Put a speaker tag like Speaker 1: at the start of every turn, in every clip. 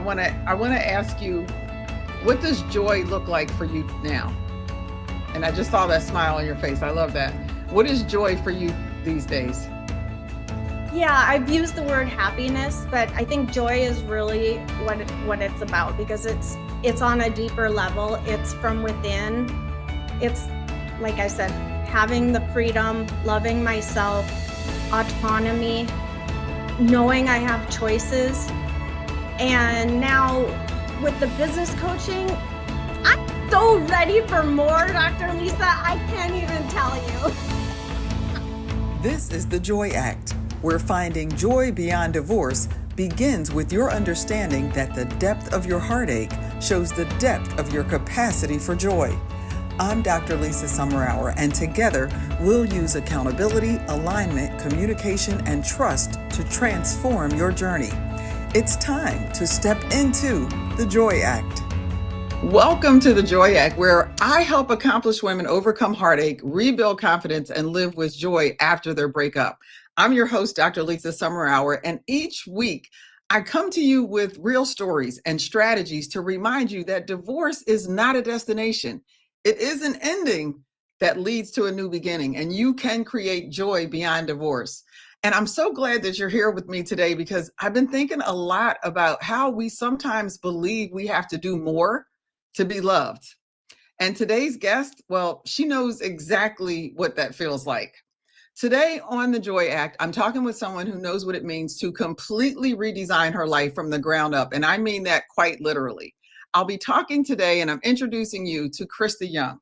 Speaker 1: I want to ask you, what does joy look like for you now? And I just saw that smile on your face. I love that. What is joy for you these days?
Speaker 2: Yeah, I've used the word happiness, but I think joy is really what it's about, because it's on a deeper level. It's from within. It's, like I said, having the freedom, loving myself, autonomy, knowing I have choices. And now with the business coaching, I'm so ready for more, Dr. Lisa. I can't even tell you.
Speaker 3: This is the Joy Act, where finding joy beyond divorce begins with your understanding that the depth of your heartache shows the depth of your capacity for joy. I'm Dr. Lisa Summerour, and together we'll use accountability, alignment, communication, and trust to transform your journey. It's time to step into the Joy Act.
Speaker 1: Welcome to the Joy Act, where I help accomplished women overcome heartache, rebuild confidence, and live with joy after their breakup. I'm your host, Dr. Lisa Summerour, and each week I come to you with real stories and strategies to remind you that divorce is not a destination. It is an ending that leads to a new beginning, and you can create joy beyond divorce. And I'm so glad that you're here with me today, because I've been thinking a lot about how we sometimes believe we have to do more to be loved. And today's guest, well, she knows exactly what that feels like. Today on the Joy Act, I'm talking with someone who knows what it means to completely redesign her life from the ground up. And I mean that quite literally. I'll be talking today, and I'm introducing you to Krista Young.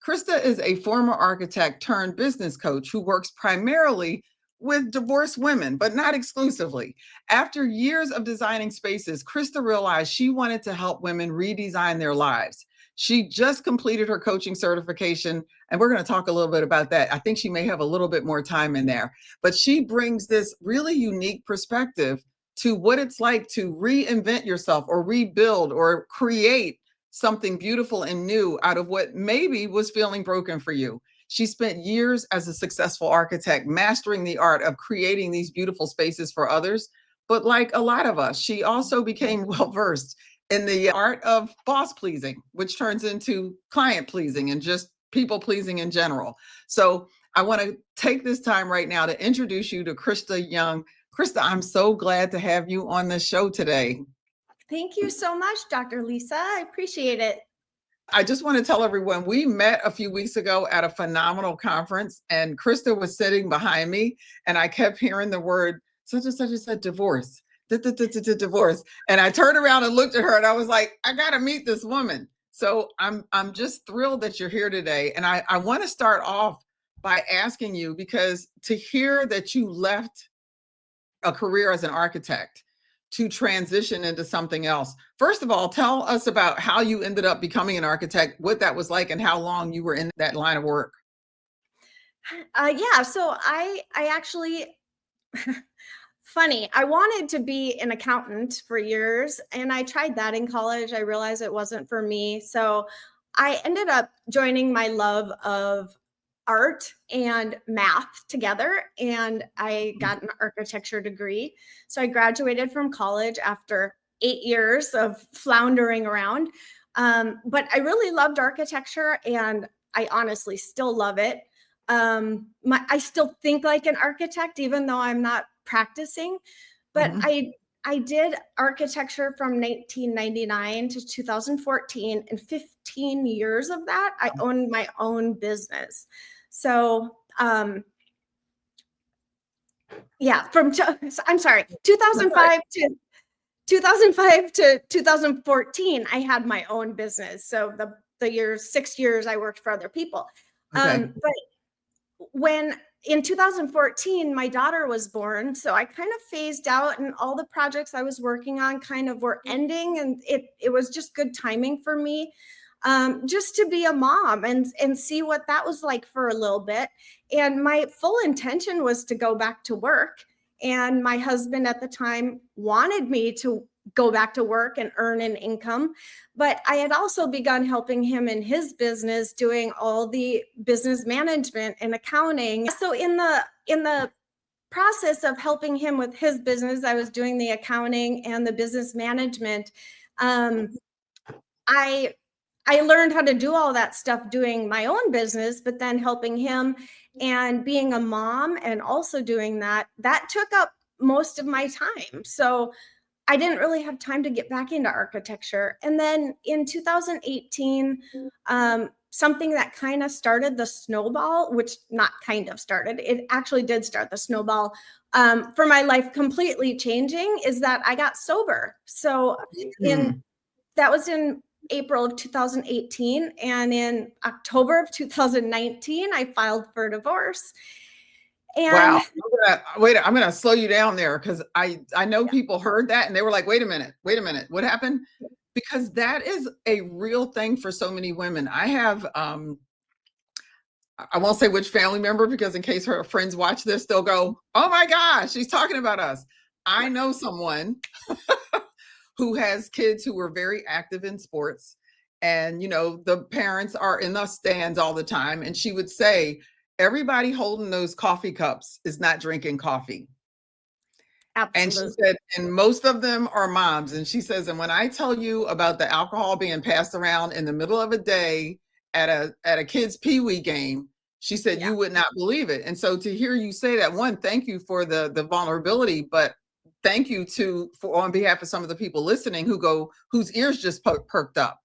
Speaker 1: Krista is a former architect turned business coach who works primarily with divorced women, but not exclusively. After years of designing spaces, Krista realized she wanted to help women redesign their lives. She just completed her coaching certification, and we're going to talk a little bit about that. I think she may have a little bit more time in there, but she brings this really unique perspective to what it's like to reinvent yourself or rebuild or create something beautiful and new out of what maybe was feeling broken for you. She spent years as a successful architect, mastering the art of creating these beautiful spaces for others. But like a lot of us, she also became well-versed in the art of boss pleasing, which turns into client pleasing and just people pleasing in general. So I want to take this time right now to introduce you to Krista Young. Krista, I'm so glad to have you on the show today.
Speaker 2: Thank you so much, Dr. Lisa. I appreciate it.
Speaker 1: I just want to tell everyone, we met a few weeks ago at a phenomenal conference, and Krista was sitting behind me, and I kept hearing the word such and such and such divorce, divorce. And I turned around and looked at her, and I was like, I got to meet this woman. So I'm just thrilled that you're here today. And I want to start off by asking you, because to hear that you left a career as an architect to transition into something else. First of all, tell us about how you ended up becoming an architect, what that was like, and how long you were in that line of work.
Speaker 2: So I actually, funny, I wanted to be an accountant for years, and I tried that in college. I realized it wasn't for me. So I ended up joining my love of art and math together, and I got an architecture degree. So I graduated from college after 8 years of floundering around. But I really loved architecture, and I honestly still love it. I still think like an architect, even though I'm not practicing. But I did architecture from 1999 to 2014, and 15 years of that, I owned my own business. So, I'm sorry, 2005 to 2014, I had my own business. So the 6 years I worked for other people. But when in 2014, my daughter was born, so I kind of phased out, and all the projects I was working on kind of were ending, and it was just good timing for me. Just to be a mom and see what that was like for a little bit. And my full intention was to go back to work. And my husband at the time wanted me to go back to work and earn an income. But I had also begun helping him in his business, doing all the business management and accounting. So in the process of helping him with his business, I was doing the accounting and the business management. I learned how to do all that stuff doing my own business, but then helping him and being a mom and also doing that took up most of my time. So I didn't really have time to get back into architecture. And then in 2018, something that kind of started the snowball, which not kind of started, it actually did start the snowball for my life completely changing, is that I got sober. So that was in April of 2018. And in October of 2019, I filed for divorce. And
Speaker 1: wow. I'm going to slow you down there because I know people heard that and they were like, wait a minute, what happened? Because that is a real thing for so many women. I have, I won't say which family member, because in case her friends watch this, they'll go, oh my gosh, she's talking about us. I know someone who has kids who were very active in sports. And, the parents are in the stands all the time. And she would say, everybody holding those coffee cups is not drinking coffee.
Speaker 2: Absolutely.
Speaker 1: And she said, and most of them are moms. And she says, and when I tell you about the alcohol being passed around in the middle of a day at a kid's peewee game, she said, you would not believe it. And so to hear you say that, one, thank you for the vulnerability, but thank you for on behalf of some of the people listening whose ears just perked up.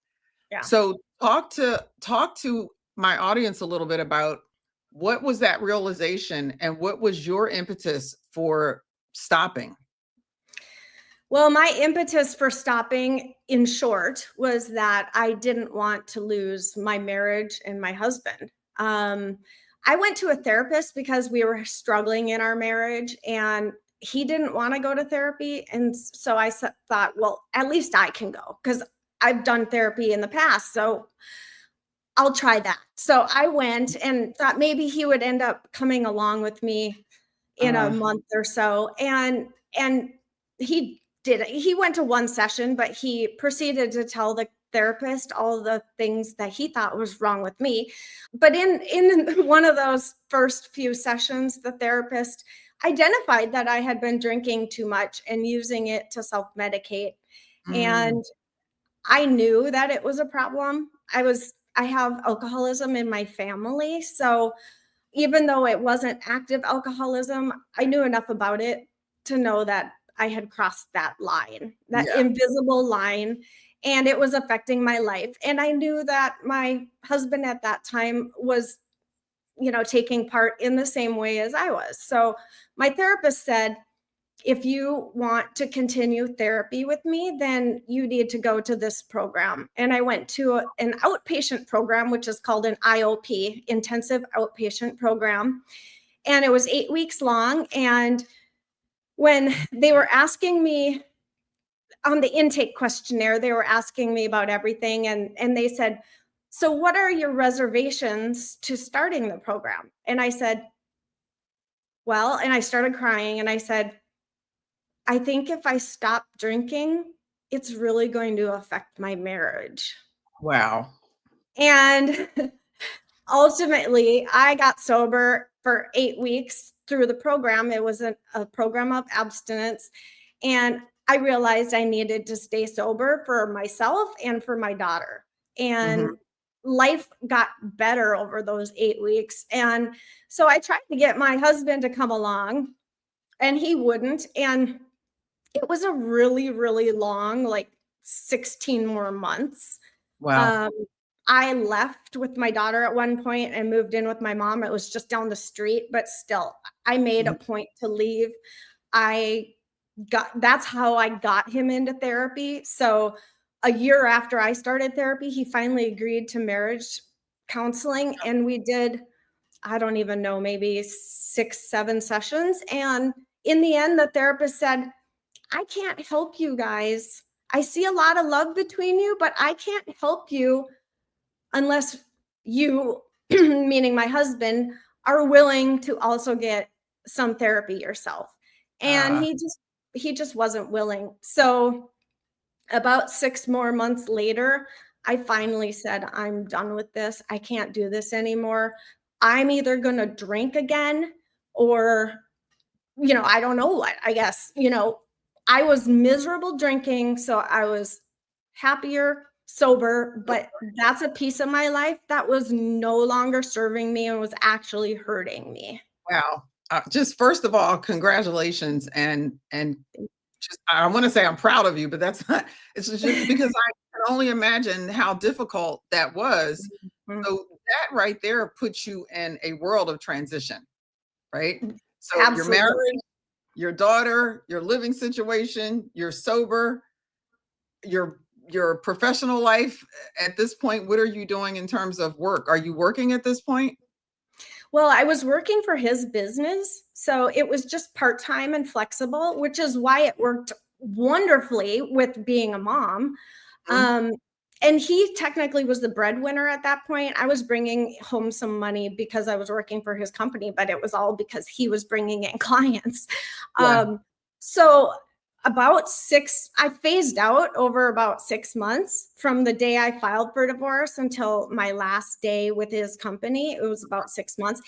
Speaker 1: Yeah. So talk to my audience a little bit about what was that realization and what was your impetus for stopping?
Speaker 2: Well, my impetus for stopping, in short, was that I didn't want to lose my marriage and my husband. I went to a therapist because we were struggling in our marriage and he didn't want to go to therapy. And so I thought, well, at least I can go because I've done therapy in the past. So I'll try that. So I went and thought maybe he would end up coming along with me in a month or so. And he did. He went to one session, but he proceeded to tell the therapist all the things that he thought was wrong with me. But in one of those first few sessions, the therapist identified that I had been drinking too much and using it to self-medicate. And I knew that it was a problem. I have alcoholism in my family. So even though it wasn't active alcoholism, I knew enough about it to know that I had crossed that line, that invisible line, and it was affecting my life. And I knew that my husband at that time was, taking part in the same way as I was. So my therapist said, if you want to continue therapy with me, then you need to go to this program. And I went to an outpatient program, which is called an IOP, intensive outpatient program. And it was 8 weeks long. And when they were asking me on the intake questionnaire, they were asking me about everything. And they said, so what are your reservations to starting the program? And I said, well, and I started crying and I said, I think if I stop drinking, it's really going to affect my marriage.
Speaker 1: Wow.
Speaker 2: And ultimately, I got sober for 8 weeks through the program. It was a program of abstinence. And I realized I needed to stay sober for myself and for my daughter. And life got better over those 8 weeks. And so I tried to get my husband to come along, and he wouldn't. And it was a really, really long, like 16 more months.
Speaker 1: Wow.
Speaker 2: I left with my daughter at one point and moved in with my mom. It was just down the street, but still, I made a point to leave. That's how I got him into therapy. So a year after I started therapy, he finally agreed to marriage counseling. And we did, I don't even know, maybe 6, 7 sessions. And in the end, the therapist said, I can't help you guys. I see a lot of love between you, but I can't help you unless you, meaning my husband, are willing to also get some therapy yourself. And he just wasn't willing. So about 6 more months later, I finally said, I'm done with this. I can't do this anymore. I'm either going to drink again or I don't know what, I guess, I was miserable drinking. So I was happier sober, but that's a piece of my life that was no longer serving me and was actually hurting me.
Speaker 1: Wow. Just first of all, congratulations. And just, I want to say I'm proud of you, but that's not, it's just because I can only imagine how difficult that was. So that right there puts you in a world of transition, right? So you're
Speaker 2: Absolutely.
Speaker 1: married, your daughter, your living situation, you're sober, your professional life at this point. What are you doing in terms of work? Are you working at this point?
Speaker 2: Well, I was working for his business, so it was just part-time and flexible, which is why it worked wonderfully with being a mom.
Speaker 1: Mhm.
Speaker 2: And he technically was the breadwinner at that point. I was bringing home some money because I was working for his company, but it was all because he was bringing in clients.
Speaker 1: Yeah.
Speaker 2: So I phased out over about 6 months from the day I filed for divorce until my last day with his company. It was about 6 months.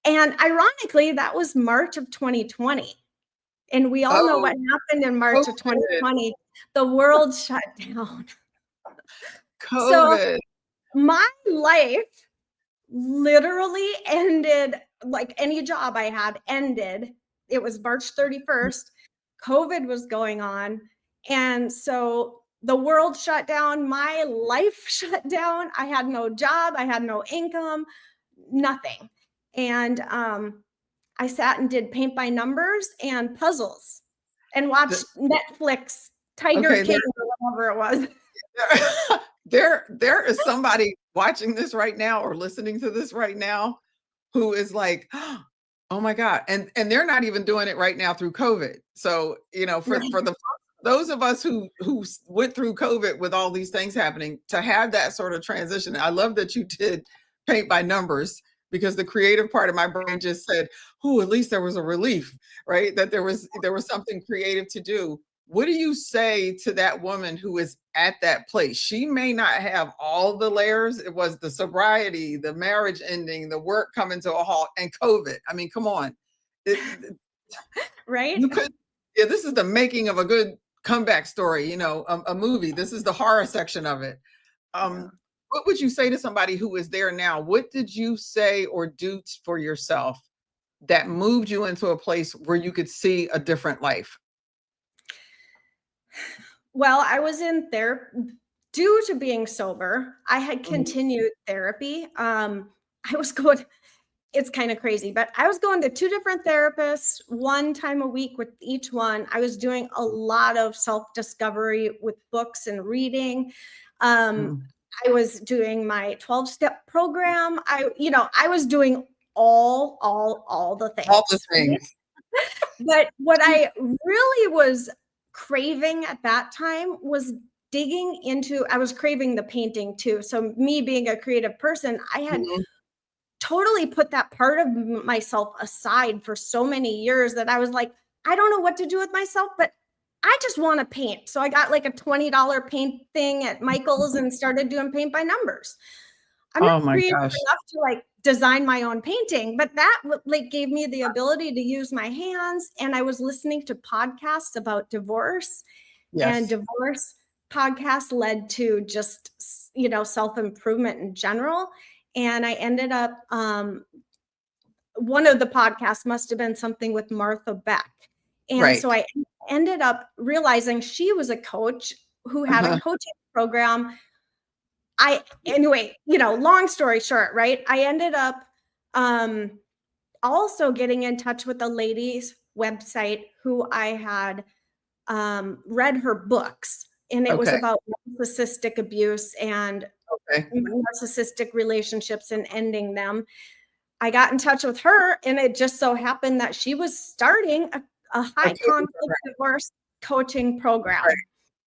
Speaker 2: And ironically, that was March of 2020. And we all know what
Speaker 1: Oh,
Speaker 2: happened in March of
Speaker 1: COVID.
Speaker 2: 2020. The world shut down. So
Speaker 1: COVID.
Speaker 2: my life literally ended, like any job I had ended. It was March 31st. COVID was going on. And so the world shut down. My life shut down. I had no job. I had no income, nothing. And I sat and did paint by numbers and puzzles and watched Netflix, Tiger
Speaker 1: Okay,
Speaker 2: King, or whatever it was.
Speaker 1: there is somebody watching this right now or listening to this right now who is like, oh my God. And they're not even doing it right now through COVID. So, for those of us who went through COVID with all these things happening, to have that sort of transition. I love that you did paint by numbers, because the creative part of my brain just said, "Oh, at least there was a relief," right? That there was something creative to do. What do you say to that woman who is at that place? She may not have all the layers. It was the sobriety, the marriage ending, the work coming to a halt, and COVID. I mean, come on.
Speaker 2: Right?
Speaker 1: You could, yeah, this is the making of a good comeback story, a movie. This is the horror section of it.
Speaker 2: Yeah.
Speaker 1: What would you say to somebody who is there now? What did you say or do for yourself that moved you into a place where you could see a different life?
Speaker 2: Well, I was in therapy due to being sober. I had
Speaker 1: Mhm.
Speaker 2: continued therapy. I was going, it's kind of crazy, but I was going to two different therapists, one time a week with each one. I was doing a lot of self-discovery with books and reading. Um,
Speaker 1: Mhm.
Speaker 2: I was doing my 12-step program. I was doing all the
Speaker 1: All the
Speaker 2: things.
Speaker 1: things.
Speaker 2: But what I really was craving at that time was digging into, I was craving the painting too. So me being a creative person, I had
Speaker 1: Mhm.
Speaker 2: totally put that part of myself aside for so many years that I was like, I don't know what to do with myself, but I just want to paint. So I got like a $20 paint thing at Michael's and started doing paint by numbers. I'm not
Speaker 1: Oh my
Speaker 2: creative
Speaker 1: gosh.
Speaker 2: enough to like design my own painting, but that like gave me the ability to use my hands. And I was listening to podcasts about divorce, and
Speaker 1: Yes.
Speaker 2: divorce podcasts led to just, self-improvement in general. And I ended up, one of the podcasts must have been something with Martha Beck. And
Speaker 1: Right.
Speaker 2: so I ended up realizing she was a coach who had a
Speaker 1: Uh-huh.
Speaker 2: coaching program. Anyway, long story short, right? I ended up um, also getting in touch with a lady's website who I had read her books, and it was
Speaker 1: Okay.
Speaker 2: about narcissistic abuse and
Speaker 1: Okay.
Speaker 2: narcissistic relationships and ending them. I got in touch with her, and it just so happened that she was starting a high
Speaker 1: Okay.
Speaker 2: conflict divorce coaching
Speaker 1: Right.
Speaker 2: program.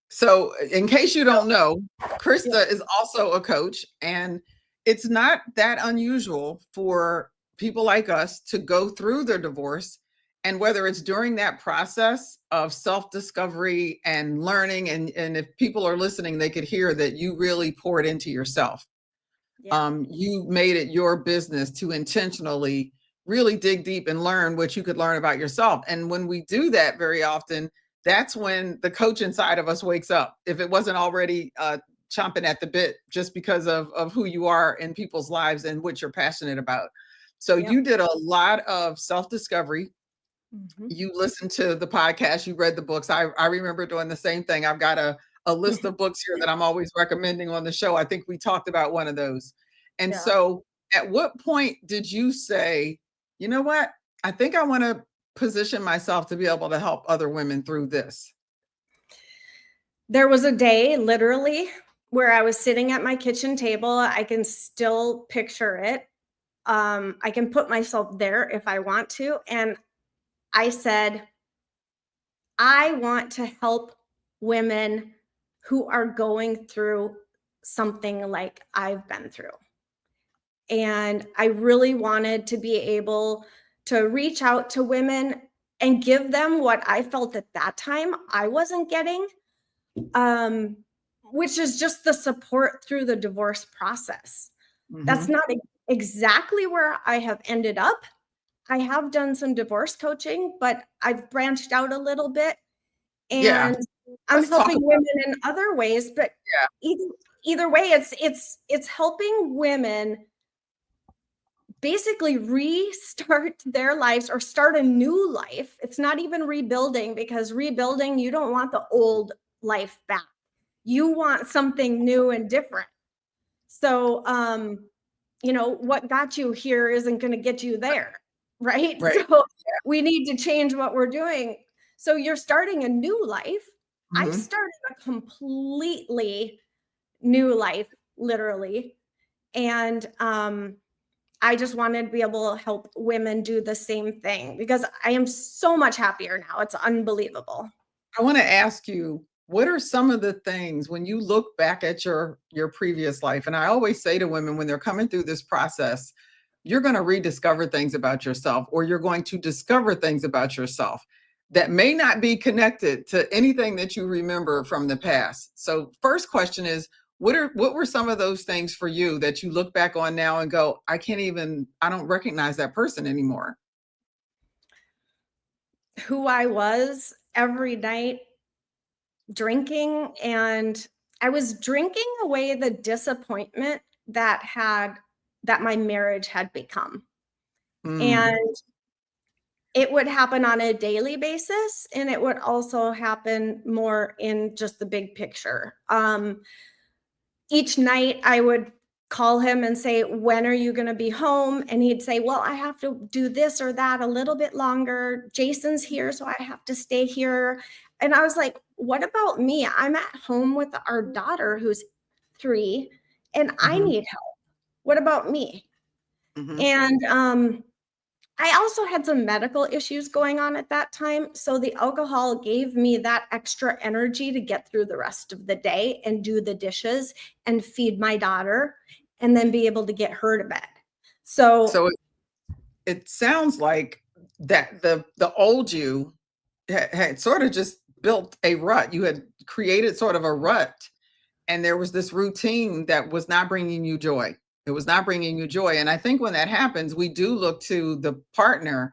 Speaker 1: So, in case you don't know,
Speaker 2: Yeah.
Speaker 1: Krista is also a coach, and it's not that unusual for people like us to go through their divorce. And whether it's during that process of self discovery and learning, and if people are listening, they could hear that you really poured into yourself.
Speaker 2: Yeah.
Speaker 1: You made it your business to intentionally really dig deep and learn what you could learn about yourself. And when we do that very often, that's when the coach inside of us wakes up. If it wasn't already chomping at the bit just because of who you are in people's lives and what you're passionate about. So
Speaker 2: Yep.
Speaker 1: you did a lot of self-discovery.
Speaker 2: Mhm.
Speaker 1: You listened to the podcast, you read the books. I remember doing the same thing. I've got a list of books here that I'm always recommending on the show. I think we talked about one of those. And
Speaker 2: Yeah.
Speaker 1: so at what point did you say, you know what? I think I want to position myself to be able to help other women through this?
Speaker 2: There was a day literally where I was sitting at my kitchen table. I can still picture it. I can put myself there if I want to. And I said, I want to help women who are going through something like I've been through. And I really wanted to be able to reach out to women and give them what I felt at that time I wasn't getting, um, which is just the support through the divorce process. That's
Speaker 1: Mhm.
Speaker 2: not exactly where I have ended up. I have done some divorce coaching, but I've branched out a little bit,
Speaker 1: Yeah.
Speaker 2: and I'm
Speaker 1: Let's talk
Speaker 2: helping
Speaker 1: about
Speaker 2: women in other ways. But
Speaker 1: yeah.
Speaker 2: either way, it's helping women basically restart their lives or start a new life. It's not even rebuilding, because rebuilding, you don't want the old life back. You want something new and different. So, what got you here isn't going to get you there, right?
Speaker 1: Right.
Speaker 2: So we need to change what we're doing. So you're starting a new life. I
Speaker 1: Mhm.
Speaker 2: started a completely new life, literally. And I just wanted to be able to help women do the same thing, because I am so much happier now. It's unbelievable.
Speaker 1: I want to ask you, what are some of the things when you look back at your previous life? And I always say to women when they're coming through this process, you're going to rediscover things about yourself, or you're going to discover things about yourself that may not be connected to anything that you remember from the past. So first question is, what were some of those things for you that you look back on now and go, I don't recognize that person anymore?
Speaker 2: Who I was every night drinking, and I was drinking away the disappointment that my marriage had become.
Speaker 1: Mm,
Speaker 2: And it would happen on a daily basis, and it would also happen more in just the big picture. Each night I would call him and say, "When are you going to be home?" And he'd say, "Well, I have to do this or that a little bit longer. Jason's here, so I have to stay here." And I was like, "What about me? I'm at home with our daughter who's 3, and I
Speaker 1: mhm,
Speaker 2: need help. What about me?"
Speaker 1: mhm.
Speaker 2: And I also had some medical issues going on at that time. So the alcohol gave me that extra energy to get through the rest of the day and do the dishes and feed my daughter and then be able to get her to bed. So,
Speaker 1: So it sounds like that the old you had sort of just built a rut. You had created sort of a rut, and there was this routine that was not bringing you joy. It was not bringing you joy. And I think when that happens, we do look to the partner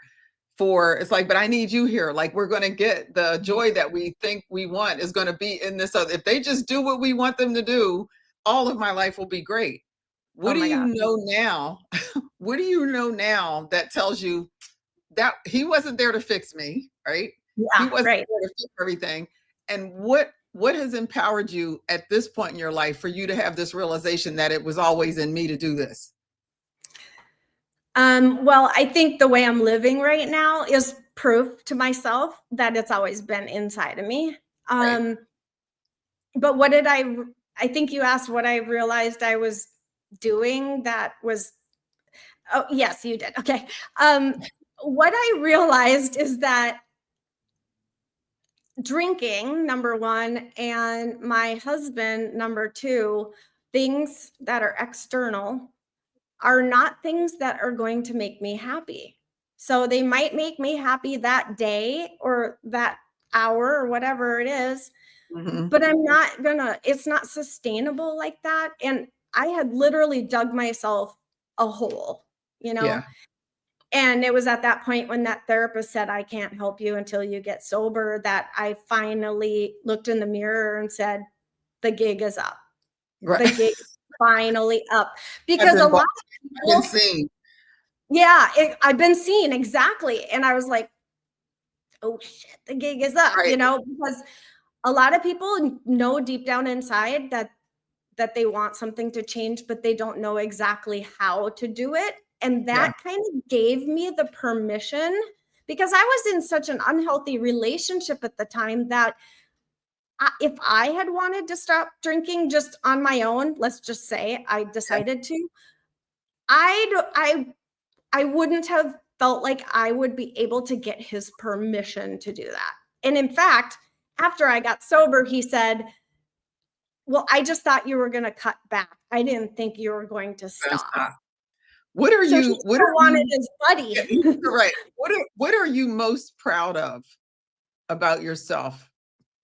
Speaker 1: for it's like, but I need you here. Like we're going to get the joy that we think we want is going to be in this other. If they just do what we want them to do, all of my life will be great. What
Speaker 2: oh
Speaker 1: do
Speaker 2: my
Speaker 1: you
Speaker 2: God.
Speaker 1: know now? What do you know now that tells you that he wasn't there to fix me, right? He
Speaker 2: Yeah,
Speaker 1: wasn't
Speaker 2: right.
Speaker 1: there to fix everything. And what has empowered you at this point in your life for you to have this realization that it was always in me to do this?
Speaker 2: Well, I think the way I'm living right now is proof to myself that it's always been inside of me.
Speaker 1: Right.
Speaker 2: Um, but I think you asked what I realized I was doing that was. Oh, yes, you did. Okay. What I realized is that drinking, number one, and my husband, number two, things that are external are not things that are going to make me happy. So they might make me happy that day or that hour or whatever it is,
Speaker 1: Mhm.
Speaker 2: but it's not sustainable like that. And I had literally dug myself a hole, you know?
Speaker 1: Yeah.
Speaker 2: And it was at that point when that therapist said, I can't help you until you get sober, that I finally looked in the mirror and said, the gig is up.
Speaker 1: Right.
Speaker 2: The gig is finally up.
Speaker 1: I've
Speaker 2: Because a
Speaker 1: been
Speaker 2: lot
Speaker 1: been
Speaker 2: of people,
Speaker 1: seen.
Speaker 2: yeah, I've been seen, exactly. And I was like, oh shit, the gig is up,
Speaker 1: Right.
Speaker 2: because a lot of people know deep down inside that they want something to change, but they don't know exactly how to do it. And that kind of gave me the permission, because I was in such an unhealthy relationship at the time that if I had wanted to stop drinking just on my own, let's just say I decided to, I wouldn't have felt like I would be able to get his permission to do that. And in fact, after I got sober, he said, well, I just thought you were going to cut back. I didn't think you were going to stop.
Speaker 1: What are
Speaker 2: So
Speaker 1: you?
Speaker 2: he
Speaker 1: What
Speaker 2: still
Speaker 1: are
Speaker 2: wanted
Speaker 1: you?
Speaker 2: his buddy.
Speaker 1: Right. What are you most proud of about yourself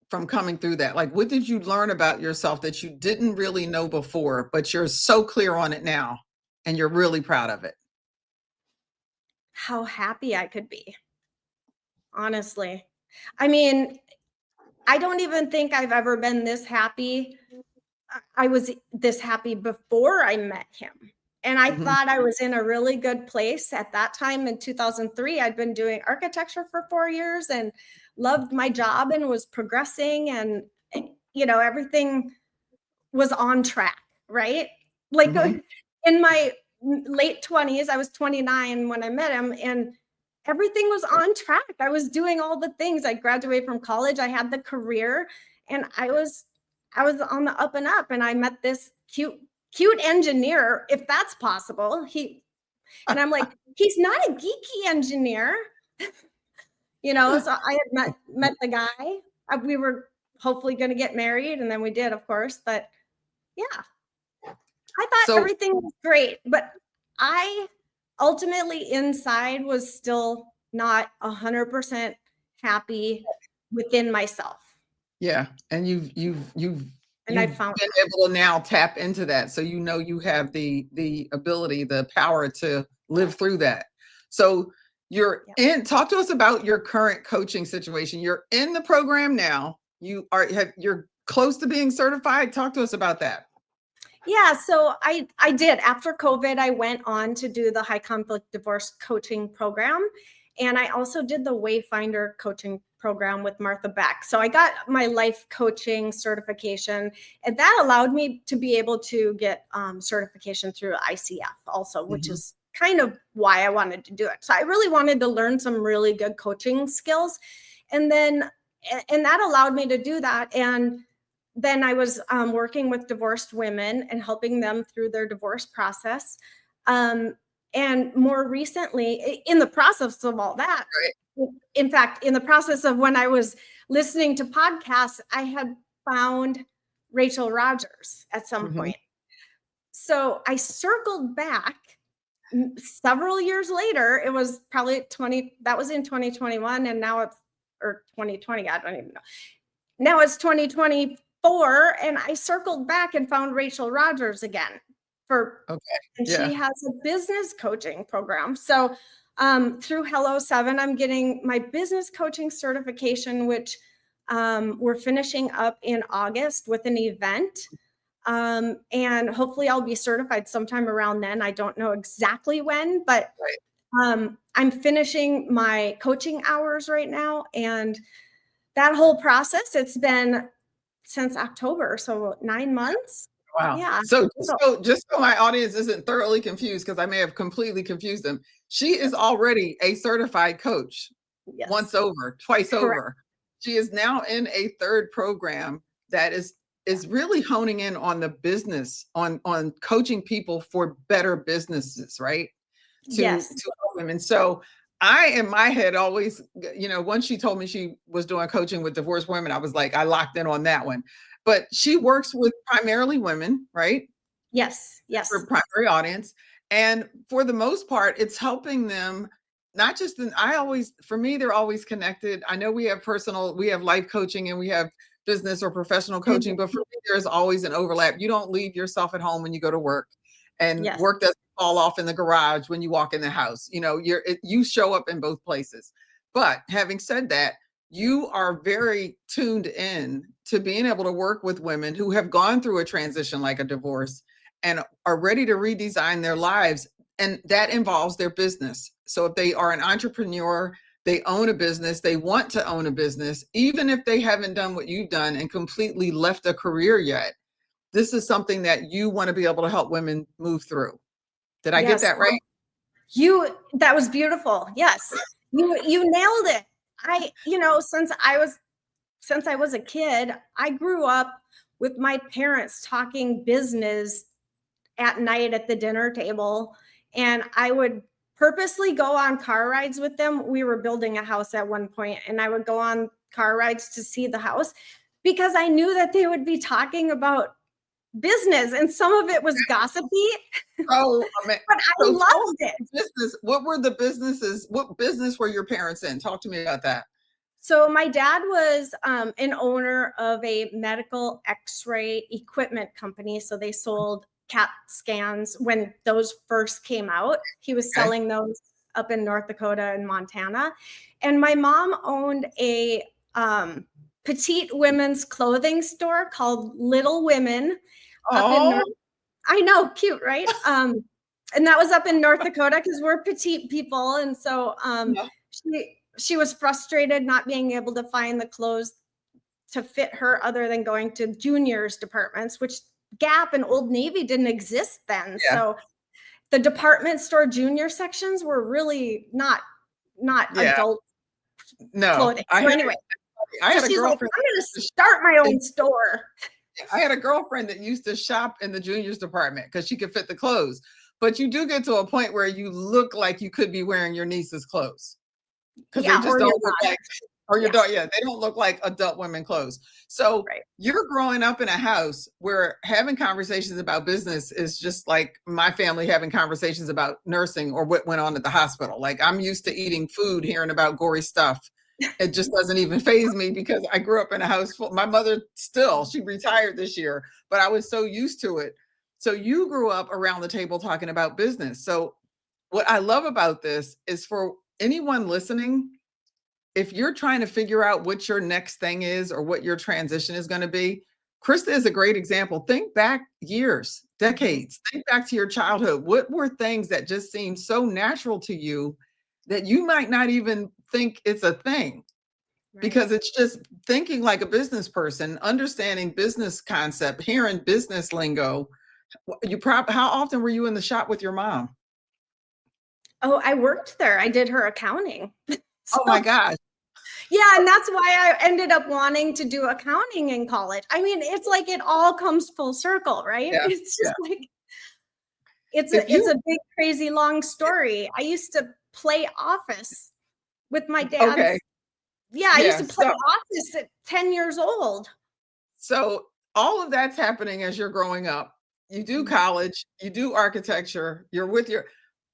Speaker 1: from coming through that? Like, what did you learn about yourself that you didn't really know before, but you're so clear on it now, and you're really proud of it?
Speaker 2: How happy I could be. Honestly. I mean, I don't even think I've ever been this happy. I was this happy before I met him. And I thought I was in a really good place at that time. In 2003, I'd been doing architecture for 4 years and loved my job and was progressing, and everything was on track, right? Like in my late 20s, I was 29 when I met him, and everything was on track. I was doing all the things. I graduated from college, I had the career, and I was on the up and up. And I met this cute engineer, if that's possible. And I'm like, he's not a geeky engineer. So I had met the guy. We were hopefully going to get married, and then we did, of course. But yeah, I thought everything was great, but I ultimately inside was still not 100% happy within myself.
Speaker 1: Yeah, and you've
Speaker 2: I found
Speaker 1: been able to now tap into that, so you have the ability, the power to live through that. So you're in. Talk to us about your current coaching situation. You're in the program now. You're close to being certified. Talk to us about that.
Speaker 2: Yeah, so I did. After COVID, I went on to do the high conflict divorce coaching program. And I also did the Wayfinder coaching program with Martha Beck. So I got my life coaching certification, and that allowed me to be able to get certification through ICF also, which is kind of why I wanted to do it. So I really wanted to learn some really good coaching skills. And that allowed me to do that. And then I was working with divorced women and helping them through their divorce process. And more recently, in the process of all that, in fact, in the process of when I was listening to podcasts, I had found Rachel Rogers at some point. So I circled back several years later. It was probably that was in 2021, and now it's, or 2020, I don't even know. Now it's 2024, and I circled back and found Rachel Rogers again and she has a business coaching program. So through Hello 7, I'm getting my business coaching certification, which we're finishing up in August with an event. And hopefully I'll be certified sometime around then. I don't know exactly when, but I'm finishing my coaching hours right now. And that whole process, it's been since October, so 9 months.
Speaker 1: Wow.
Speaker 2: Yeah.
Speaker 1: So just so my audience isn't thoroughly confused, because I may have completely confused them, she is already a certified coach. Once over, twice over. She is now in a third program that is really honing in on the business, on coaching people for better businesses, right? To help them. And so I, in my head, always, once she told me she was doing coaching with divorced women, I was like, I locked in on that one. But she works with primarily women, right?
Speaker 2: Yes.
Speaker 1: Her primary audience. And for the most part, it's helping them not just for me, they're always connected. I know we have life coaching and we have business or professional coaching, but for me, there's always an overlap. You don't leave yourself at home when you go to work, and work doesn't fall off in the garage when you walk in the house. You show up in both places. But having said that, you are very tuned in to being able to work with women who have gone through a transition like a divorce and are ready to redesign their lives. And that involves their business. So if they are an entrepreneur, they own a business, they want to own a business, even if they haven't done what you've done and completely left a career yet, this is something that you want to be able to help women move through. Did I get that right?
Speaker 2: That was beautiful. Yes. You nailed it. Since I was a kid, I grew up with my parents talking business at night at the dinner table, and I would purposely go on car rides with them. We were building a house at one point, and I would go on car rides to see the house because I knew that they would be talking about business, and some of it was gossipy.
Speaker 1: Oh,
Speaker 2: but I loved it.
Speaker 1: Business. What were the businesses? What business were your parents in? Talk to me about that.
Speaker 2: So my dad was an owner of a medical X-ray equipment company. So they sold CAT scans when those first came out. He was selling those up in North Dakota and Montana. And my mom owned a petite women's clothing store called Little Women. I know, cute, right? And that was up in North Dakota because we're petite people. And so she was frustrated not being able to find the clothes to fit her other than going to juniors departments, which Gap and Old Navy didn't exist then. Yeah. So the department store junior sections were really not adult clothing. So anyway, I had a girlfriend. Like, I'm going to start my own store.
Speaker 1: I had a girlfriend that used to shop in the juniors department because she could fit the clothes. But you do get to a point where you look like you could be wearing your niece's clothes. Because they just don't look like, or your daughter, they don't look like adult women clothes. So you're growing up in a house where having conversations about business is just like my family having conversations about nursing or what went on at the hospital. Like I'm used to eating food, hearing about gory stuff. It just doesn't even faze me because I grew up in a house full. My mother she retired this year, but I was so used to it. So you grew up around the table talking about business. So what I love about this is for anyone listening, if you're trying to figure out what your next thing is or what your transition is going to be, Krista is a great example. Think back years, decades, think back to your childhood. What were things that just seemed so natural to you that you might not even think it's a thing? Because it's just thinking like a business person, understanding business concept, hearing business lingo. How often were you in the shop with your mom?
Speaker 2: Oh, I worked there. I did her accounting.
Speaker 1: Oh my gosh.
Speaker 2: Yeah, and that's why I ended up wanting to do accounting in college. I mean, it's like it all comes full circle, right? Yeah, it's just like it's a big, crazy, long story. I used to play office with my dad.
Speaker 1: Okay.
Speaker 2: Yeah, I used to play office at 10 years old.
Speaker 1: So all of that's happening as you're growing up. You do college, you do architecture, you're with your...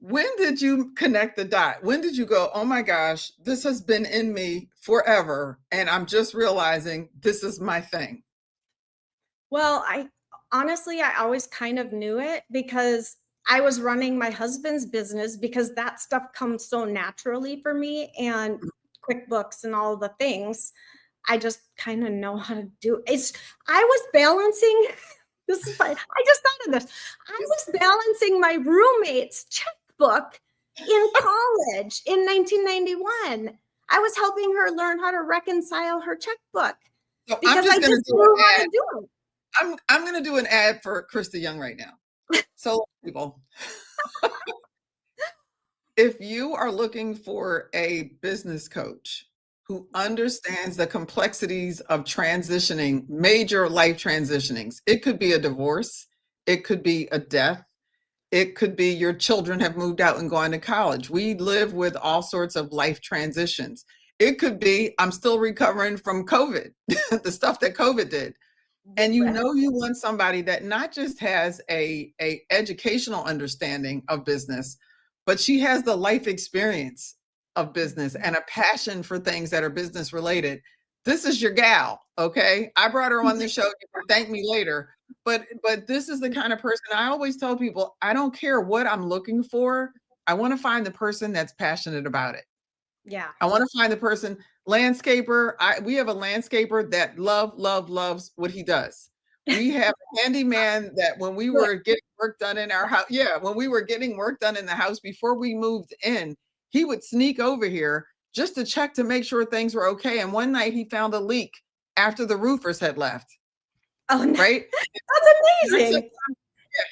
Speaker 1: When did you connect the dot? When did you go, oh my gosh, this has been in me forever, and I'm just realizing this is my thing?
Speaker 2: Well, I always kind of knew it because I was running my husband's business because that stuff comes so naturally for me, and QuickBooks and all the things. I just kind of know how to do it. I was balancing, this is fine. I just thought of this. I was balancing my roommate's checkbook in college in 1991. I was helping her learn how to reconcile her checkbook because I just knew how to do it.
Speaker 1: I'm going to do an ad for Krista Young right now. So people, if you are looking for a business coach who understands the complexities of transitioning, major life transitionings, it could be a divorce, it could be a death, it could be your children have moved out and gone to college. We live with all sorts of life transitions. It could be, I'm still recovering from COVID, the stuff that COVID did. And you want somebody that not just has a educational understanding of business, but she has the life experience of business and a passion for things that are business related. This is your gal, okay? I brought her on the show. You can thank me later, but this is the kind of person I always tell people, I don't care what I'm looking for. I want to find the person that's passionate about it.
Speaker 2: Yeah.
Speaker 1: I want to find the person, landscaper. We have a landscaper that loves what he does. We have a handyman that when we were getting work done in our house, when we were getting work done in the house before we moved in, he would sneak over here just to check to make sure things were okay. And one night he found a leak after the roofers had left.
Speaker 2: Oh, no.
Speaker 1: Right?
Speaker 2: That's amazing.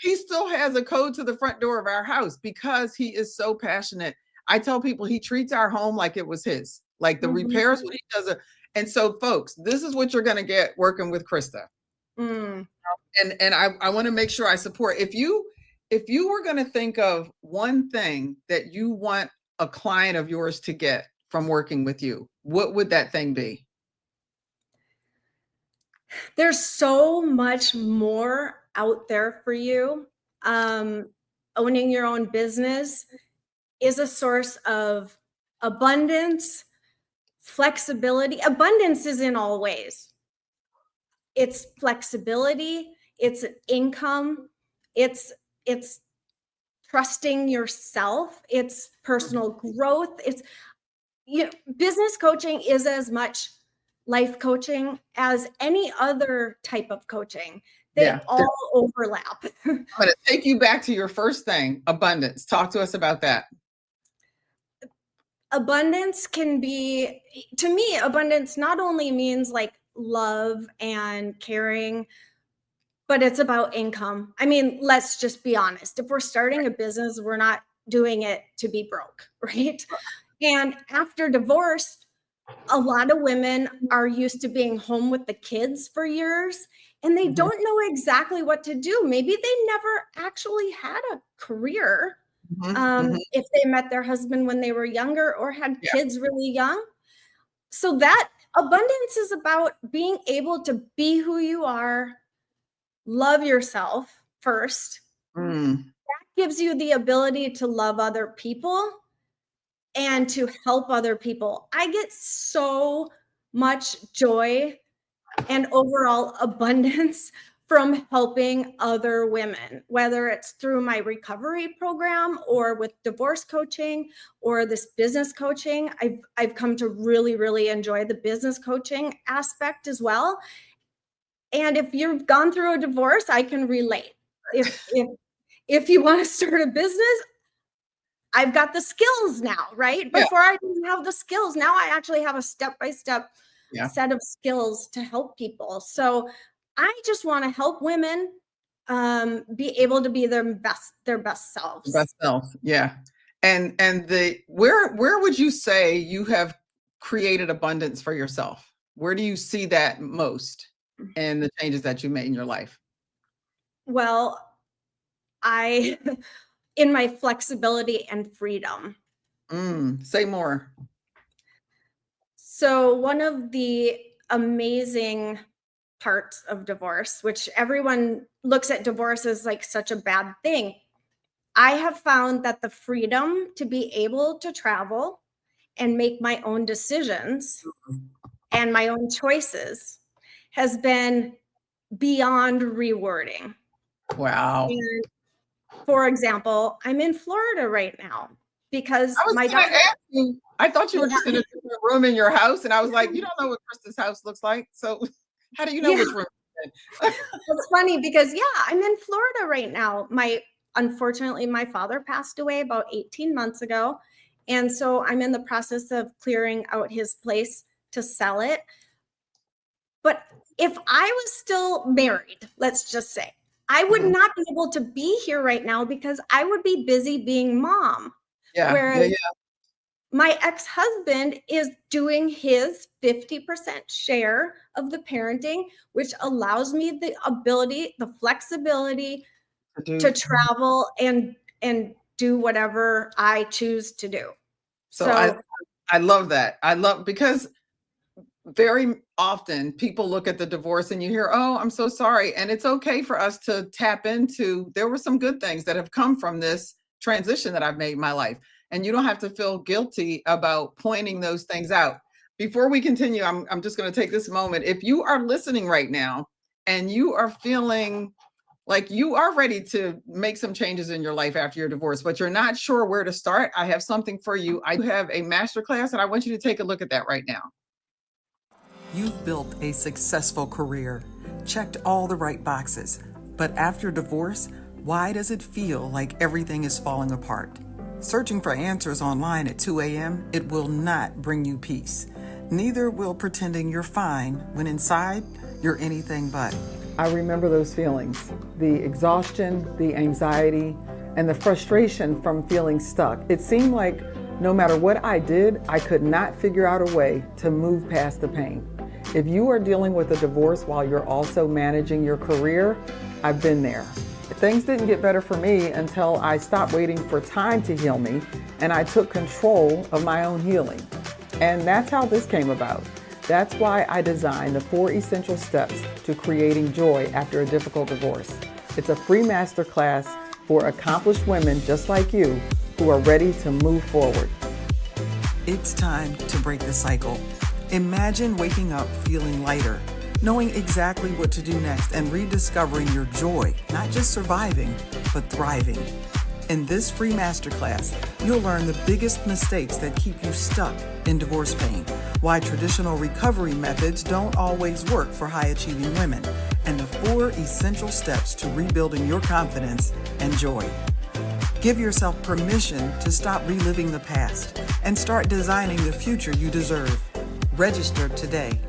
Speaker 1: He still has a code to the front door of our house because he is so passionate. I tell people he treats our home like it was his, like the repairs when he does it. And so, folks, this is what you're going to get working with Krista.
Speaker 2: Mm.
Speaker 1: And I want to make sure I support. If you were going to think of one thing that you want a client of yours to get from working with you, what would that thing be?
Speaker 2: There's so much more out there for you. Owning your own business is a source of abundance, flexibility. Abundance is in all ways. It's flexibility, it's income, it's trusting yourself, it's personal growth. It's, you know, business coaching is as much life coaching as any other type of coaching. They all overlap.
Speaker 1: I'm going to take you back to your first thing, abundance. Talk to us about that.
Speaker 2: Abundance can be, to me, abundance not only means like love and caring, but it's about income. I mean, let's just be honest. If we're starting a business, we're not doing it to be broke, right? And after divorce, a lot of women are used to being home with the kids for years, and they don't know exactly what to do. Maybe they never actually had a career. If they met their husband when they were younger or had kids really young. So that abundance is about being able to be who you are, love yourself first. That gives you the ability to love other people and to help other people. I get so much joy and overall abundance from helping other women, whether it's through my recovery program or with divorce coaching or this business coaching. I've come to really, really enjoy the business coaching aspect as well. And if you've gone through a divorce, I can relate. If you want to start a business, I've got the skills now, right? Before I didn't have the skills. Now I actually have a step-by-step set of skills to help people. So I just want to help women be able to be their best selves.
Speaker 1: Best self, yeah. And where would you say you have created abundance for yourself? Where do you see that most in the changes that you made in your life?
Speaker 2: Well, in my flexibility and freedom.
Speaker 1: Say more.
Speaker 2: So one of the amazing parts of divorce, which everyone looks at divorce as like such a bad thing, I have found that the freedom to be able to travel and make my own decisions and my own choices has been beyond rewarding.
Speaker 1: Wow.
Speaker 2: And for example, I'm in Florida right now because my daughter.
Speaker 1: I thought you were just in a different room in your house, and I was like, you don't know what Krista's house looks like, so how do you know which room?
Speaker 2: It's funny because I'm in Florida right now. Unfortunately, my father passed away about 18 months ago, and so I'm in the process of clearing out his place to sell it. But if I was still married, let's just say, I would not be able to be here right now because I would be busy being mom. Whereas my ex-husband is doing his 50% share of the parenting, which allows me the ability, the flexibility to travel and do whatever I choose to do.
Speaker 1: So I love that. Because very often people look at the divorce and you hear, oh, I'm so sorry. And it's okay for us to tap into, there were some good things that have come from this transition that I've made in my life. And you don't have to feel guilty about pointing those things out. Before we continue, I'm just going to take this moment. If you are listening right now and you are feeling like you are ready to make some changes in your life after your divorce, but you're not sure where to start, I have something for you. I have a masterclass, and I want you to take a look at that right now.
Speaker 3: You've built a successful career, checked all the right boxes, but after divorce, why does it feel like everything is falling apart? Searching for answers online at 2 a.m., it will not bring you peace. Neither will pretending you're fine when inside you're anything but. I remember those feelings, the exhaustion, the anxiety, and the frustration from feeling stuck. It seemed like no matter what I did, I could not figure out a way to move past the pain. If you are dealing with a divorce while you're also managing your career, I've been there. Things didn't get better for me until I stopped waiting for time to heal me and I took control of my own healing. And that's how this came about. That's why I designed the 4 essential steps to creating joy after a difficult divorce. It's a free masterclass for accomplished women just like you who are ready to move forward. It's time to break the cycle. Imagine waking up feeling lighter, knowing exactly what to do next, and rediscovering your joy, not just surviving, but thriving. In this free masterclass, you'll learn the biggest mistakes that keep you stuck in divorce pain, why traditional recovery methods don't always work for high-achieving women, and the 4 essential steps to rebuilding your confidence and joy. Give yourself permission to stop reliving the past and start designing the future you deserve. Register today.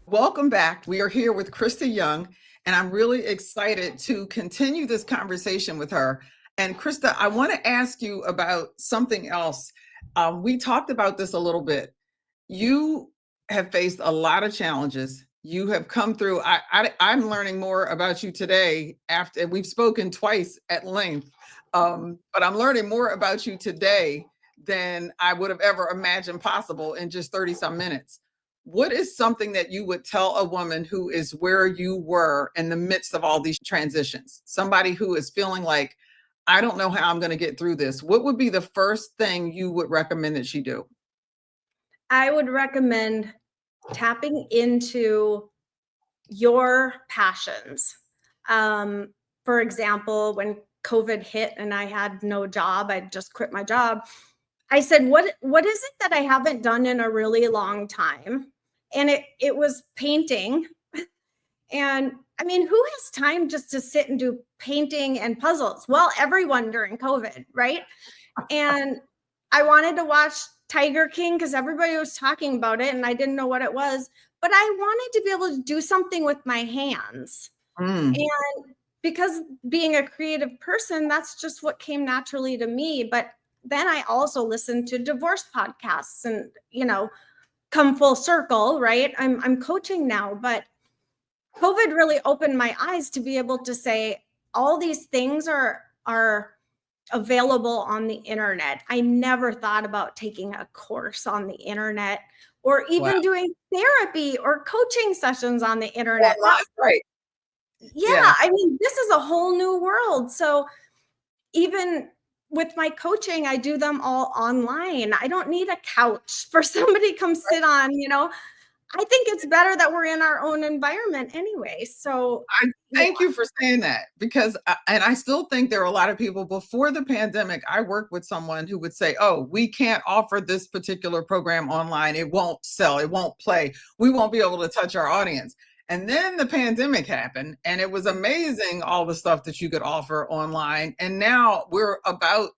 Speaker 1: Welcome back. We are here with Krista Young, and I'm really excited to continue this conversation with her. And Krista, I want to ask you about something else. We talked about this a little bit. You have faced a lot of challenges. You have come through. I'm learning more about you today after we've spoken twice at length, but I'm learning more about you today than I would have ever imagined possible in just 30 some minutes. What is something that you would tell a woman who is where you were in the midst of all these transitions? Somebody who is feeling like, I don't know how I'm going to get through this. What would be the first thing you would recommend that she do?
Speaker 2: I would recommend tapping into your passions. For example, when COVID hit and I had no job, I just quit my job. I said, what is it that I haven't done in a really long time? And it was painting. And I mean, who has time just to sit and do painting and puzzles? Well, everyone during COVID, right? And I wanted to watch Tiger King because everybody was talking about it and I didn't know what it was, but I wanted to be able to do something with my hands. And because being a creative person, that's just what came naturally to me. But then I also listened to divorce podcasts and, come full circle, right? I'm coaching now, but COVID really opened my eyes to be able to say all these things are available on the internet. I never thought about taking a course on the internet or even doing therapy or coaching sessions on the internet.
Speaker 1: Well, that's right.
Speaker 2: Yeah, I mean, this is a whole new world. So even with my coaching, I do them all online. I don't need a couch for somebody to come sit on, I think it's better that we're in our own environment anyway. So
Speaker 1: thank you for saying that, because, and I still think there are a lot of people before the pandemic. I worked with someone who would say, oh, we can't offer this particular program online. It won't sell. It won't play. We won't be able to touch our audience. And then the pandemic happened and it was amazing, all the stuff that you could offer online. And now we're about,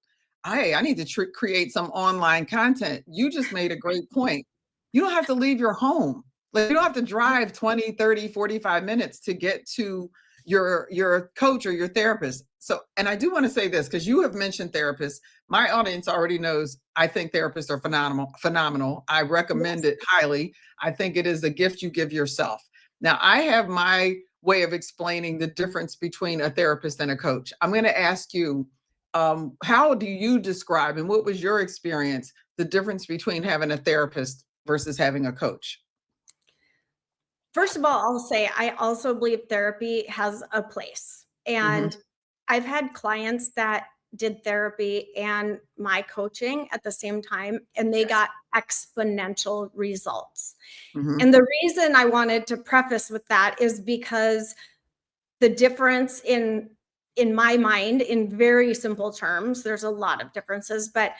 Speaker 1: hey, I need to create some online content. You just made a great point. You don't have to leave your home. Like, you don't have to drive 20, 30, 45 minutes to get to your coach or your therapist. So, and I do want to say this, because you have mentioned therapists. My audience already knows I think therapists are phenomenal. I recommend it highly. I think it is a gift you give yourself. Now, I have my way of explaining the difference between a therapist and a coach. I'm going to ask you, how do you describe, and what was your experience, the difference between having a therapist versus having a coach?
Speaker 2: First of all, I'll say I also believe therapy has a place. And I've had clients that did therapy and my coaching at the same time, and they got exponential results.
Speaker 1: Mhm.
Speaker 2: And the reason I wanted to preface with that is because the difference in my mind, in very simple terms, there's a lot of differences, but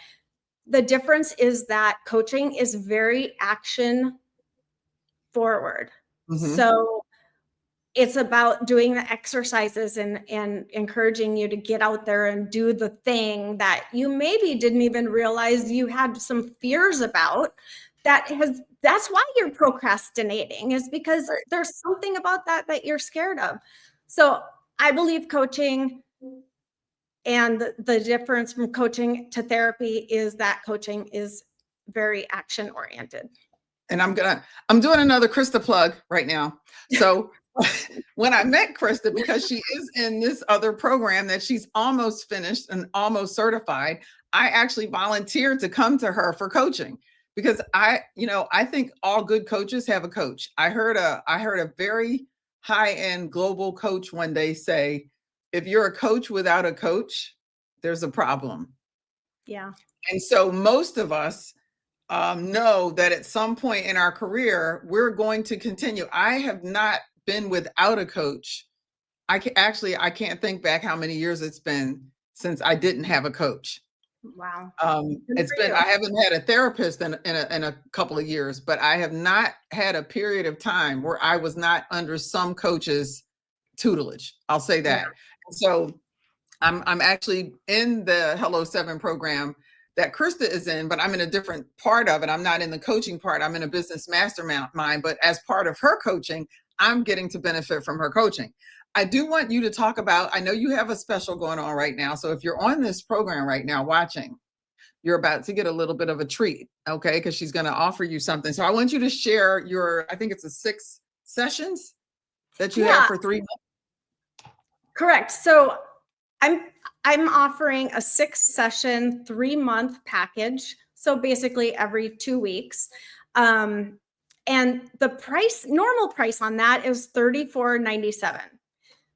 Speaker 2: the difference is that coaching is very action forward.
Speaker 1: Mhm.
Speaker 2: So it's about doing the exercises and encouraging you to get out there and do the thing that you maybe didn't even realize you had some fears about. That's why you're procrastinating, is because
Speaker 1: Right.
Speaker 2: there's something about that you're scared of. So I believe coaching, and the difference from coaching to therapy is that coaching is very action oriented.
Speaker 1: And I'm doing another Krista plug right now. So when I met Krista, because she is in this other program that she's almost finished and almost certified, I actually volunteered to come to her for coaching, because I think all good coaches have a coach. I heard a very high-end global coach one day say, if you're a coach without a coach, there's a problem.
Speaker 2: Yeah.
Speaker 1: And so most of us know that at some point in our career, we're going to continue. I have not been without a coach. I can't think back how many years it's been since I didn't have a coach.
Speaker 2: Wow.
Speaker 1: It's been, I haven't had a therapist in a couple of years, but I have not had a period of time where I was not under some coach's tutelage. I'll say that. So I'm actually in the Hello 7 program that Krista is in, but I'm in a different part of it. I'm not in the coaching part. I'm in a business mastermind, but as part of her coaching, I'm getting to benefit from her coaching. I do want you to talk about, I know you have a special going on right now. So if you're on this program right now watching, you're about to get a little bit of a treat, okay? Because she's going to offer you something. So I want you to share your, I think it's 6 sessions that you have for 3 months.
Speaker 2: Correct. So I'm offering a 6-session, 3-month package. So basically every 2 weeks. And the normal price on that is $34.97.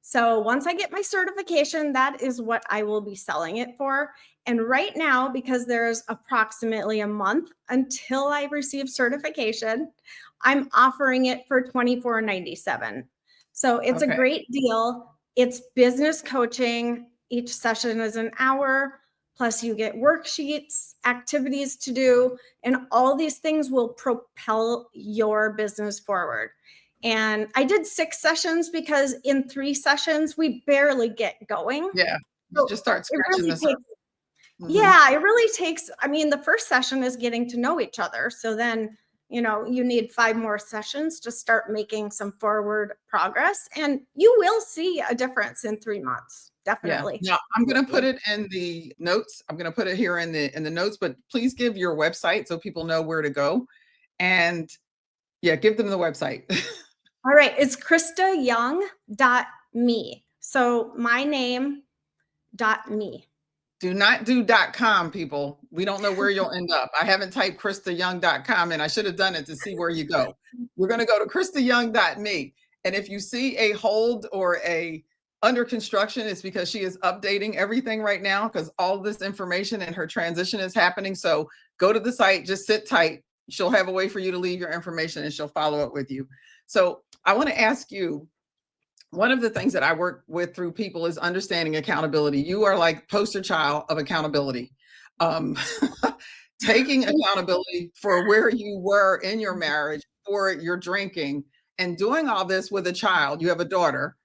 Speaker 2: So once I get my certification, that is what I will be selling it for. And right now, because there's approximately a month until I receive certification, I'm offering it for $24.97. So it's a great deal. It's business coaching. Each session is an hour, plus you get worksheets, activities to do, and all these things will propel your business forward. And I did 6 sessions because in 3 sessions, we barely get going.
Speaker 1: Yeah, you just start scratching the surface.
Speaker 2: Yeah, it really takes, I mean, the first session is getting to know each other. So then, you need 5 more sessions to start making some forward progress. And you will see a difference in 3 months. Definitely.
Speaker 1: Yeah. Now I'm going to put it in the notes. I'm going to put it here in the notes, but please give your website so people know where to go. And yeah, give them the website.
Speaker 2: All right. It's KristaYoung.me. So my name.me.
Speaker 1: Do not do .com, people. We don't know where you'll end up. I haven't typed KristaYoung.com, and I should have done it to see where you go. We're going to go to KristaYoung.me. And if you see a hold or a under construction, it's because she is updating everything right now, because all this information and her transition is happening. So go to the site, just sit tight. She'll have a way for you to leave your information and she'll follow up with you. So I want to ask you, one of the things that I work with through people is understanding accountability. You are like poster child of accountability. Taking accountability for where you were in your marriage, for your drinking, and doing all this with a child. You have a daughter.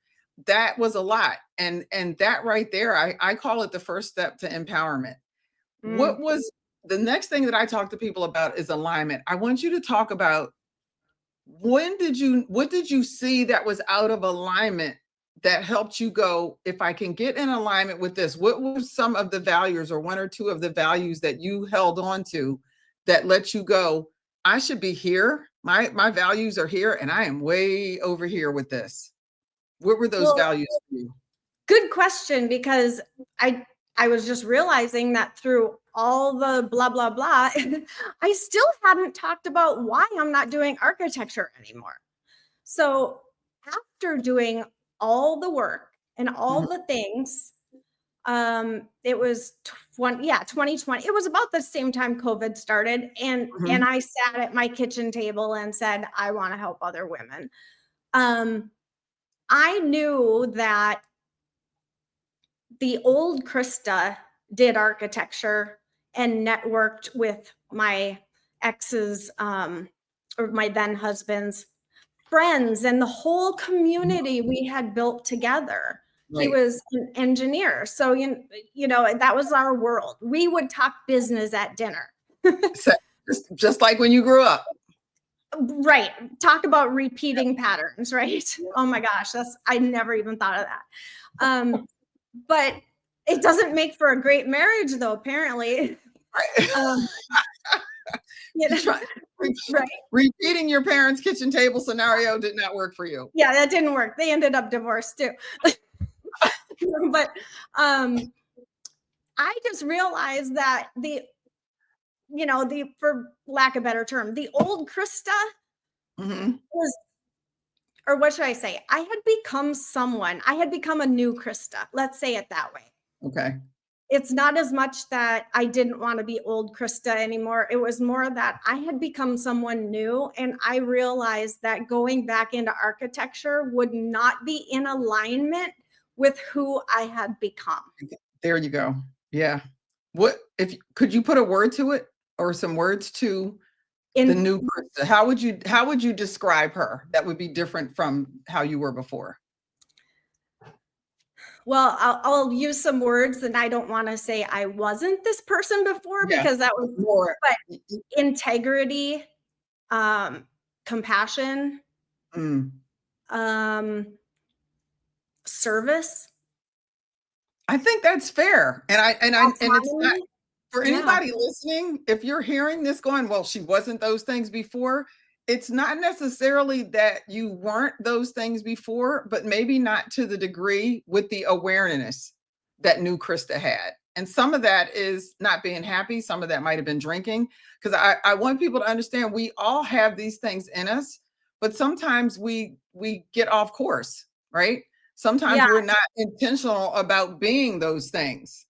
Speaker 1: That was a lot. And that right there, I call it the first step to empowerment. What was the next thing that I talk to people about is alignment. I want you to talk about, what did you see that was out of alignment that helped you go, if I can get in alignment with this? What were some of the values, or 1 or 2 of the values that you held on to that let you go, I should be here, my values are here, and I am way over here with this? What were those values for you?
Speaker 2: Good question, because I was just realizing that through all the blah, blah, blah, I still hadn't talked about why I'm not doing architecture anymore. So after doing all the work and all the things, It was 2020. It was about the same time COVID started. And
Speaker 1: Mhm.
Speaker 2: I sat at my kitchen table and said, I want to help other women. I knew that the old Krista did architecture and networked with my ex's, or my then husband's friends and the whole community we had built together. He
Speaker 1: Right.
Speaker 2: was an engineer. So, that was our world. We would talk business at dinner.
Speaker 1: So, just like when you grew up.
Speaker 2: Right. Talk about repeating patterns, right? Oh my gosh, I never even thought of that. But it doesn't make for a great marriage though, apparently.
Speaker 1: Right.
Speaker 2: Um, you know, right.
Speaker 1: Repeating your parents' kitchen table scenario did not work for you.
Speaker 2: Yeah, that didn't work. They ended up divorced too. But I just realized that for lack of a better term, the old Krista was, or what should I say? I had become a new Krista. Let's say it that way.
Speaker 1: Okay.
Speaker 2: It's not as much that I didn't want to be old Krista anymore. It was more that I had become someone new, and I realized that going back into architecture would not be in alignment with who I had become.
Speaker 1: There you go. Yeah. Could you put a word to it, or some words to the new Krista? How would you describe her that would be different from how you were before?
Speaker 2: Well, I'll use some words that I don't want to say I wasn't this person before, because that was more, but integrity, compassion, service.
Speaker 1: I think that's fair. And it's not for anybody listening. If you're hearing this going, well, she wasn't those things before. It's not necessarily that you weren't those things before, but maybe not to the degree with the awareness that new Krista had. And some of that is not being happy. Some of that might have been drinking. Because I want people to understand we all have these things in us, but sometimes we get off course, right? Sometimes we're not intentional about being those things.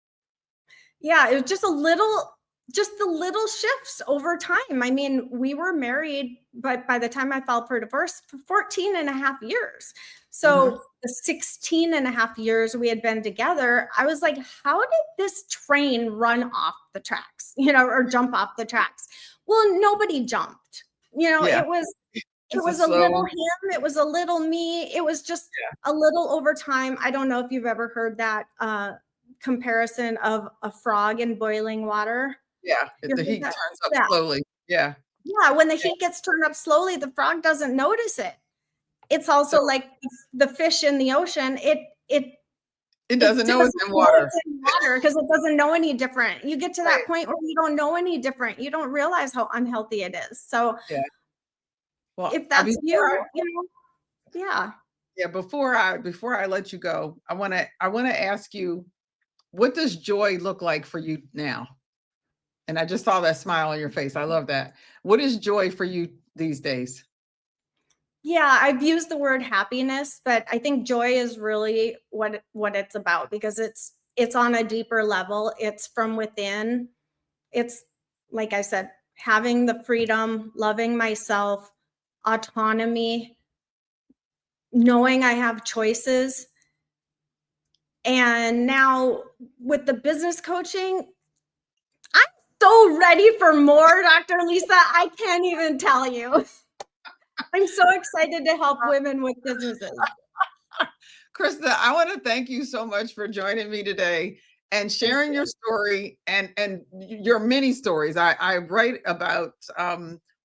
Speaker 2: Yeah, it was just the little shifts over time. I mean, we were married, but by the time I filed for divorce, for 14 and a half years. So the 16 and a half years we had been together, I was like, how did this train run off the tracks, or jump off the tracks? Well, nobody jumped. It was a little him, it was a little me, it was just a little over time. I don't know if you've ever heard that comparison of a frog in boiling water.
Speaker 1: Yeah, the heat turns up slowly. Yeah.
Speaker 2: Yeah, when the heat gets turned up slowly, the frog doesn't notice it. It's also like the fish in the ocean. It
Speaker 1: doesn't know it's in water
Speaker 2: because it doesn't know any different. You get to that point where you don't know any different. You don't realize how unhealthy it is. So well, if that's yeah.
Speaker 1: Before I let you go, I want to ask you, what does joy look like for you now? And I just saw that smile on your face. I love that. What is joy for you these days?
Speaker 2: Yeah, I've used the word happiness, but I think joy is really what it's about, because it's on a deeper level. It's from within. It's, like I said, having the freedom, loving myself, autonomy, knowing I have choices. And now with the business coaching, I'm so ready for more, Dr. Lisa. I can't even tell you. I'm so excited to help women with businesses.
Speaker 1: Krista, I want to thank you so much for joining me today and sharing your story and your many stories. I write about,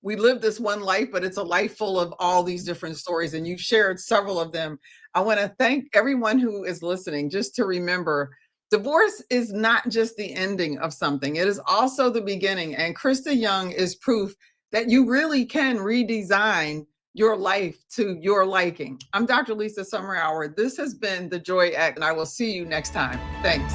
Speaker 1: we live this one life, but it's a life full of all these different stories, and you've shared several of them. I want to thank everyone who is listening, just to remember, divorce is not just the ending of something. It is also the beginning. And Krista Young is proof that you really can redesign your life to your liking. I'm Dr. Lisa Summerour. This has been The Joy Act, and I will see you next time. Thanks.